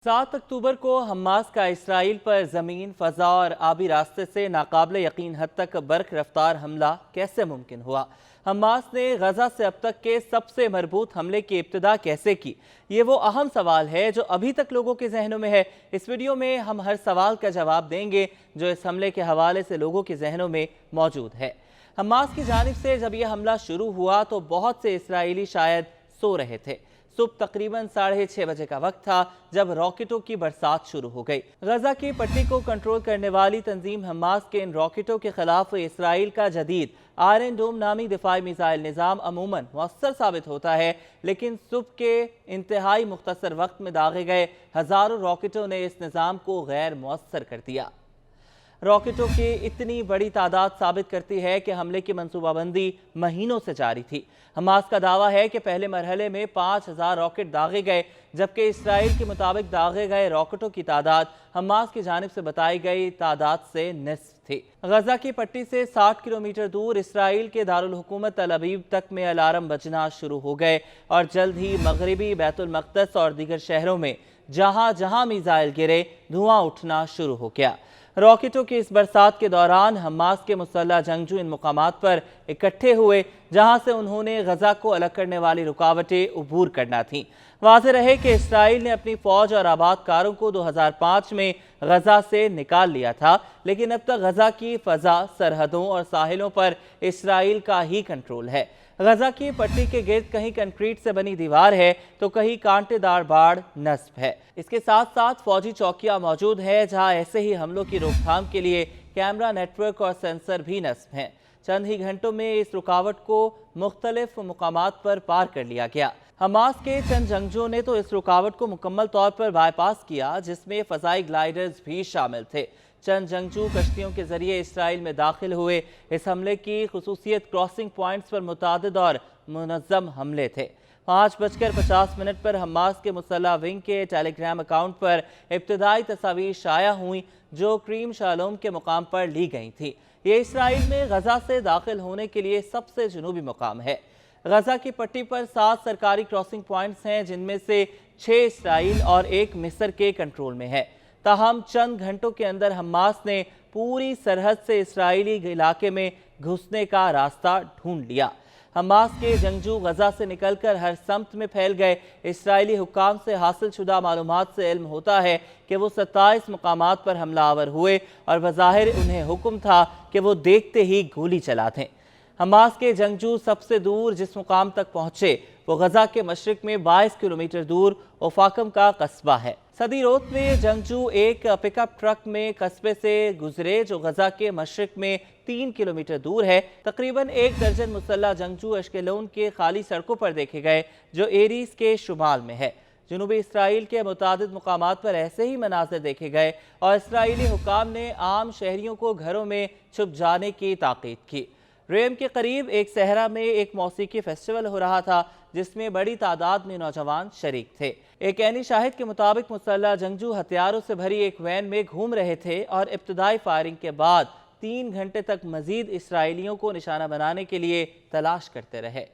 7 अक्टूबर को हमास का इसराइल पर ज़मीन, फ़ज़ा और आबी रास्ते से नाकाबिल यकीन हद तक बर्क रफ्तार हमला कैसे मुमकिन हुआ? हमास ने गज़ा से अब तक के सबसे मरबूत हमले की इब्तिदा कैसे की? ये वो अहम सवाल है जो अभी तक लोगों के जहनों में है। इस वीडियो में हम हर सवाल का जवाब देंगे जो इस हमले के हवाले से लोगों के जहनों में मौजूद है। हमास की जानिब से जब यह हमला शुरू हुआ तो बहुत से इसराइली शायद सो रहे थे। सुबह तकरीबन 6:30 बजे का वक्त था जब रॉकेटों की बरसात शुरू हो गई। गजा की पट्टी को कंट्रोल करने वाली तंजीम हमास के इन रॉकेटों के खिलाफ इसराइल का जदीद आयरन डोम नामी दिफाई मिसाइल निज़ाम अमूमन मुअस्सर साबित होता है, लेकिन सुबह के इंतहाई मुख्तसर वक्त में दागे गए हजारों रॉकेटों ने इस निज़ाम को गैर मुअस्सर कर दिया। रॉकेटों की इतनी बड़ी तादाद साबित करती है कि हमले की मंसूबाबंदी महीनों से जारी थी। हमास का दावा है कि पहले मरहले में 5000 रॉकेट दागे गए, जबकि इसराइल के मुताबिक दागे गए रॉकेटों की तादाद हमास की जानिब से बताई गई तादाद से निस्फ थी। गजा की पट्टी से 60 किलोमीटर दूर इसराइल के दारुल हुकूमत तल अबीब तक में अलार्म बजना शुरू हो गए और जल्द ही मगरबी बैतुल मक़दस और दीगर शहरों में जहां जहां मिसाइल गिरे धुआं उठना शुरू हो गया। रॉकेटों की इस बरसात के दौरान हमास के मुसल्लह जंगजू इन मुकामात पर इकट्ठे हुए जहां से उन्होंने गजा को अलग करने वाली रुकावटें उबूर करना थीं। वाज़ेह रहे कि इसराइल ने अपनी फौज और आबादकारों को 2005 में गजा से निकाल लिया था, लेकिन अब तक गजा की फ़ज़ा, सरहदों और साहिलों पर इसराइल का ही कंट्रोल है। गजा की पट्टी के गिर्द कहीं कंक्रीट से बनी दीवार है तो कहीं कांटेदार बाड़ नस्ब है। इसके साथ साथ फौजी चौकियां मौजूद है जहां ऐसे ही हमलों की रोकथाम के लिए कैमरा नेटवर्क और सेंसर भी नस्ब हैं। चंद ही घंटों में इस रुकावट को मुख्तलिफ मुकामात पर पार कर लिया गया। हमास के चंद जंगजुओं ने तो इस रुकावट को मुकम्मल तौर पर बाईपास किया, जिसमें फ़ज़ाई ग्लाइडर्स भी शामिल थे। चंद जंगजू कश्तियों के जरिए इसराइल में दाखिल हुए। इस हमले की खुसूसियत क्रॉसिंग पॉइंट्स पर मुतअद्दिद और मुनज़्ज़म हमले थे। 5:50 पर हमास के मुसल्लह विंग के टेलीग्राम अकाउंट पर इब्तिदाई तस्वीर शाया हुई जो क्रीम शालोम के मुकाम पर ली गई थी। ये इसराइल में गजा से दाखिल होने के लिए सबसे जनूबी मुकाम है। गजा की पट्टी पर 7 सरकारी क्रॉसिंग पॉइंट्स हैं, जिनमें से 6 इसराइल और 1 मिस्र के कंट्रोल में है। ताहम चंद घंटों के अंदर हमास ने पूरी सरहद से इसराइली इलाके में घुसने का रास्ता ढूंढ लिया। हमास के जंगजू गजा से निकलकर हर समत में फैल गए। इसराइली हुक्काम से हासिल शुदा मालूमात से इल्म होता है कि वो 27 मुकामात पर हमलावर हुए और बज़ाहिर उन्हें हुक्म था कि वो देखते ही गोली चला दें। हमास के जंगजू सबसे दूर जिस मुकाम तक पहुंचे वो गजा के मशरिक में 22 किलोमीटर दूर ओफाकम का कस्बा है। सदीरोत में जंगजू एक पिकअप ट्रक में कस्बे से गुजरे जो गजा के मशरिक में 3 किलोमीटर दूर है। तकरीबन 1 दर्जन मुसल्लह जंगजू अश्केलोन के खाली सड़कों पर देखे गए जो एरीज के शुमाल में है। जनूबी इसराइल के मुतादिद मुकामात पर ऐसे ही मनाज़िर देखे गए और इसराइली हुक्काम ने आम शहरियों को घरों में छुप जाने की ताकीद की। रेम के करीब एक सहरा में एक मौसीकी फेस्टिवल हो रहा था जिसमें बड़ी तादाद में नौजवान शरीक थे। एक ऐनी शाहिद के मुताबिक मुसल्लह जंगजू हथियारों से भरी एक वैन में घूम रहे थे और इब्तिदाई फायरिंग के बाद 3 घंटे तक मजीद इसराइलियों को निशाना बनाने के लिए तलाश करते रहे।